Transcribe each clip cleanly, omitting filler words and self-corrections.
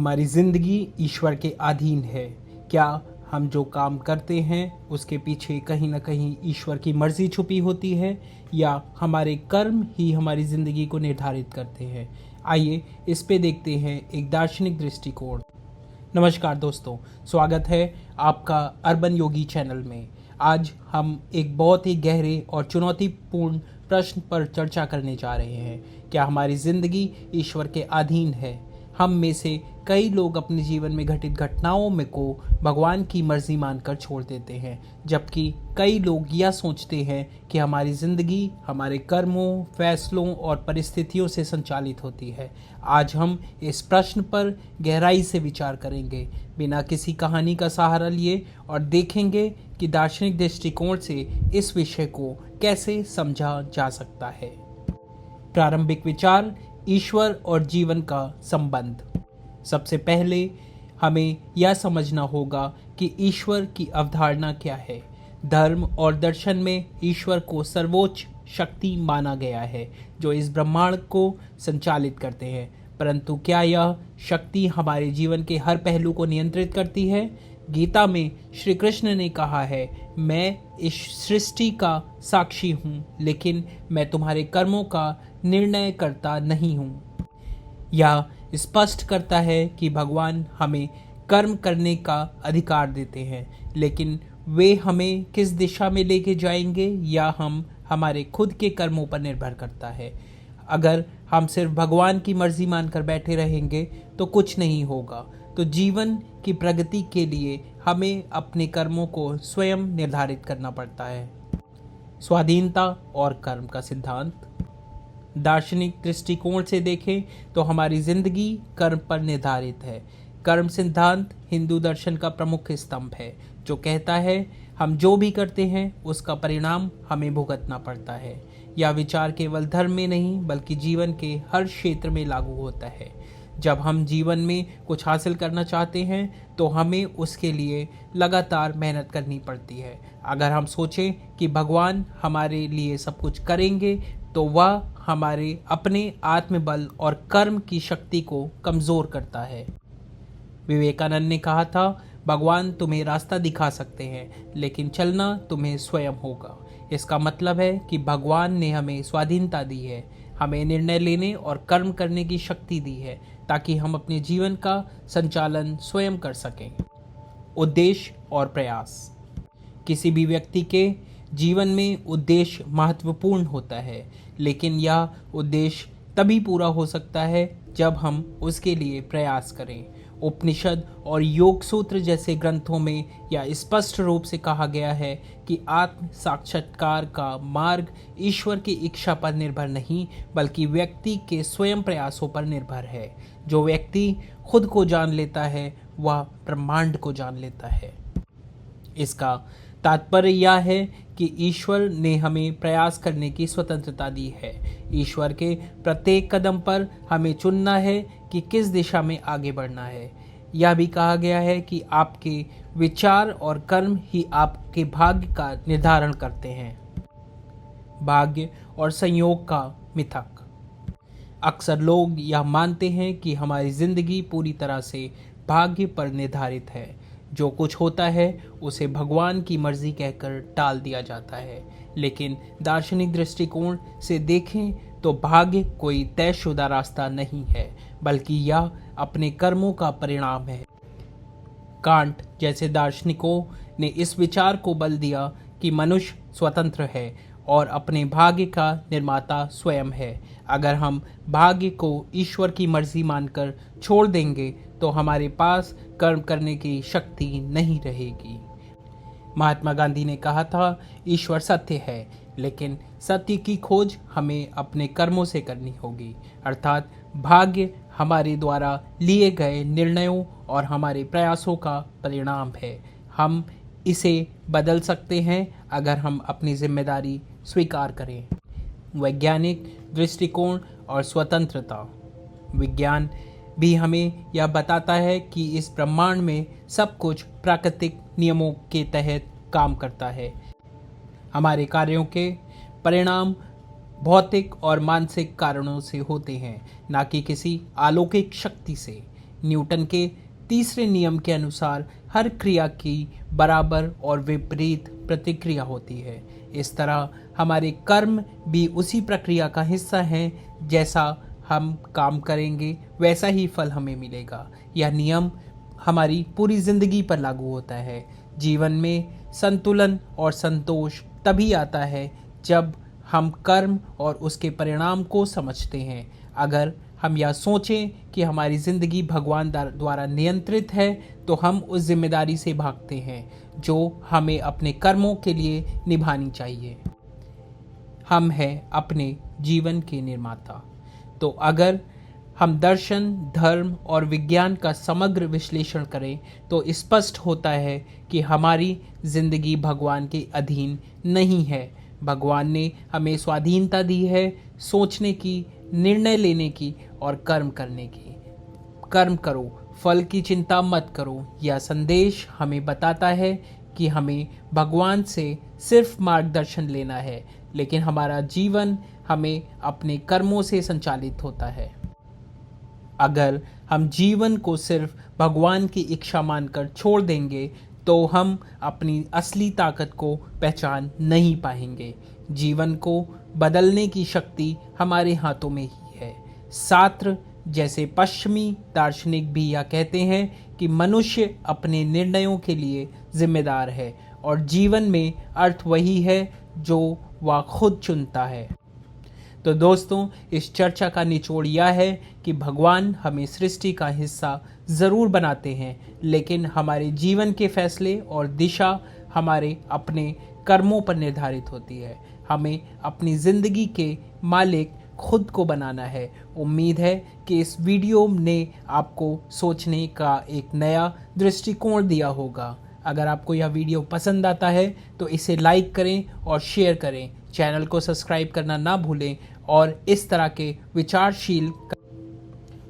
हमारी ज़िंदगी ईश्वर के अधीन है। क्या हम जो काम करते हैं उसके पीछे कहीं ना कहीं ईश्वर की मर्ज़ी छुपी होती है, या हमारे कर्म ही हमारी ज़िंदगी को निर्धारित करते हैं? आइए इस पे देखते हैं एक दार्शनिक दृष्टिकोण। नमस्कार दोस्तों, स्वागत है आपका अर्बन योगी चैनल में। आज हम एक बहुत ही गहरे और चुनौतीपूर्ण प्रश्न पर चर्चा करने जा रहे हैं। क्या हमारी ज़िंदगी ईश्वर के अधीन है? हम में से कई लोग अपने जीवन में घटित घटनाओं में को भगवान की मर्जी मानकर छोड़ देते हैं, जबकि कई लोग यह सोचते हैं कि हमारी ज़िंदगी हमारे कर्मों, फैसलों और परिस्थितियों से संचालित होती है। आज हम इस प्रश्न पर गहराई से विचार करेंगे, बिना किसी कहानी का सहारा लिए, और देखेंगे कि दार्शनिक दृष्टिकोण से इस विषय को कैसे समझा जा सकता है। प्रारंभिक विचार: ईश्वर और जीवन का संबंध। सबसे पहले हमें यह समझना होगा कि ईश्वर की अवधारणा क्या है। धर्म और दर्शन में ईश्वर को सर्वोच्च शक्ति माना गया है जो इस ब्रह्मांड को संचालित करते हैं। परंतु क्या यह शक्ति हमारे जीवन के हर पहलू को नियंत्रित करती है? गीता में श्री कृष्ण ने कहा है, मैं इस सृष्टि का साक्षी हूँ, लेकिन मैं तुम्हारे कर्मों का निर्णय करता नहीं हूँ। यह स्पष्ट करता है कि भगवान हमें कर्म करने का अधिकार देते हैं, लेकिन वे हमें किस दिशा में लेके जाएंगे या हम हमारे खुद के कर्मों पर निर्भर करता है। अगर हम सिर्फ भगवान की मर्जी मानकर बैठे रहेंगे तो कुछ नहीं होगा। तो जीवन की प्रगति के लिए हमें अपने कर्मों को स्वयं निर्धारित करना पड़ता है। स्वाधीनता और कर्म का सिद्धांत। दार्शनिक दृष्टिकोण से देखें तो हमारी जिंदगी कर्म पर निर्धारित है। कर्म सिद्धांत हिंदू दर्शन का प्रमुख स्तंभ है, जो कहता है हम जो भी करते हैं उसका परिणाम हमें भुगतना पड़ता है। यह विचार केवल धर्म में नहीं बल्कि जीवन के हर क्षेत्र में लागू होता है। जब हम जीवन में कुछ हासिल करना चाहते हैं तो हमें उसके लिए लगातार मेहनत करनी पड़ती है। अगर हम सोचें कि भगवान हमारे लिए सब कुछ करेंगे तो वह हमारे अपने आत्मबल और कर्म की शक्ति को कमज़ोर करता है। विवेकानंद ने कहा था, भगवान तुम्हें रास्ता दिखा सकते हैं लेकिन चलना तुम्हें स्वयं होगा। इसका मतलब है कि भगवान ने हमें स्वाधीनता दी है, हमें निर्णय लेने और कर्म करने की शक्ति दी है ताकि हम अपने जीवन का संचालन स्वयं कर सकें। उद्देश्य और प्रयास। किसी भी व्यक्ति के जीवन में उद्देश्य महत्वपूर्ण होता है, लेकिन यह उद्देश्य तभी पूरा हो सकता है जब हम उसके लिए प्रयास करें। उपनिषद और योग सूत्र जैसे ग्रंथों में यह स्पष्ट रूप से कहा गया है कि आत्म साक्षात्कार का मार्ग ईश्वर की इच्छा पर निर्भर नहीं बल्कि व्यक्ति के स्वयं प्रयासों पर निर्भर है। जो व्यक्ति खुद को जान लेता है वह ब्रह्मांड को जान लेता है। इसका तात्पर्य यह है कि ईश्वर ने हमें प्रयास करने की स्वतंत्रता दी है। ईश्वर के प्रत्येक कदम पर हमें चुनना है कि किस दिशा में आगे बढ़ना है। यह भी कहा गया है कि आपके विचार और कर्म ही आपके भाग्य का निर्धारण करते हैं। भाग्य और संयोग का मिथक। अक्सर लोग यह मानते हैं कि हमारी जिंदगी पूरी तरह से भाग्य पर निर्धारित है। जो कुछ होता है उसे भगवान की मर्जी कहकर टाल दिया जाता है, लेकिन दार्शनिक दृष्टिकोण से देखें तो भाग्य कोई तयशुदा रास्ता नहीं है बल्कि यह अपने कर्मों का परिणाम है। कांट जैसे दार्शनिकों ने इस विचार को बल दिया कि मनुष्य स्वतंत्र है और अपने भाग्य का निर्माता स्वयं है। अगर हम भाग्य को ईश्वर की मर्जी मानकर छोड़ देंगे तो हमारे पास कर्म करने की शक्ति नहीं रहेगी। महात्मा गांधी ने कहा था, ईश्वर सत्य है लेकिन सत्य की खोज हमें अपने कर्मों से करनी होगी। अर्थात भाग्य हमारे द्वारा लिए गए निर्णयों और हमारे प्रयासों का परिणाम है। हम इसे बदल सकते हैं अगर हम अपनी जिम्मेदारी स्वीकार करें। वैज्ञानिक दृष्टिकोण और स्वतंत्रता। विज्ञान भी हमें यह बताता है कि इस ब्रह्मांड में सब कुछ प्राकृतिक नियमों के तहत काम करता है। हमारे कार्यों के परिणाम भौतिक और मानसिक कारणों से होते हैं, ना कि किसी अलौकिक शक्ति से। न्यूटन के तीसरे नियम के अनुसार हर क्रिया की बराबर और विपरीत प्रतिक्रिया होती है। इस तरह हमारे कर्म भी उसी प्रक्रिया का हिस्सा हैं। जैसा हम काम करेंगे वैसा ही फल हमें मिलेगा। यह नियम हमारी पूरी जिंदगी पर लागू होता है। जीवन में संतुलन और संतोष तभी आता है जब हम कर्म और उसके परिणाम को समझते हैं। अगर हम यह सोचें कि हमारी ज़िंदगी भगवान द्वारा नियंत्रित है तो हम उस जिम्मेदारी से भागते हैं जो हमें अपने कर्मों के लिए निभानी चाहिए। हम हैं अपने जीवन के निर्माता। तो अगर हम दर्शन, धर्म और विज्ञान का समग्र विश्लेषण करें तो स्पष्ट होता है कि हमारी जिंदगी भगवान के अधीन नहीं है। भगवान ने हमें स्वाधीनता दी है सोचने की, निर्णय लेने की और कर्म करने की। कर्म करो, फल की चिंता मत करो। यह संदेश हमें बताता है कि हमें भगवान से सिर्फ मार्गदर्शन लेना है, लेकिन हमारा जीवन हमें अपने कर्मों से संचालित होता है। अगर हम जीवन को सिर्फ भगवान की इच्छा मानकर छोड़ देंगे तो हम अपनी असली ताकत को पहचान नहीं पाएंगे। जीवन को बदलने की शक्ति हमारे हाथों में ही है। सात्र जैसे पश्चिमी दार्शनिक भी यह कहते हैं कि मनुष्य अपने निर्णयों के लिए जिम्मेदार है और जीवन में अर्थ वही है जो वह खुद चुनता है। तो दोस्तों, इस चर्चा का निचोड़ यह है कि भगवान हमें सृष्टि का हिस्सा ज़रूर बनाते हैं, लेकिन हमारे जीवन के फैसले और दिशा हमारे अपने कर्मों पर निर्धारित होती है। हमें अपनी ज़िंदगी के मालिक खुद को बनाना है। उम्मीद है कि इस वीडियो ने आपको सोचने का एक नया दृष्टिकोण दिया होगा। अगर आपको यह वीडियो पसंद आता है तो इसे लाइक करें और शेयर करें। चैनल को सब्सक्राइब करना ना भूलें और इस तरह के विचारशील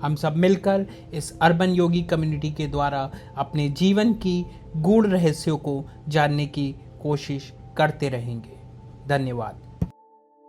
हम सब मिलकर इस अर्बन योगी कम्युनिटी के द्वारा अपने जीवन की गूढ़ रहस्यों को जानने की कोशिश करते रहेंगे। धन्यवाद।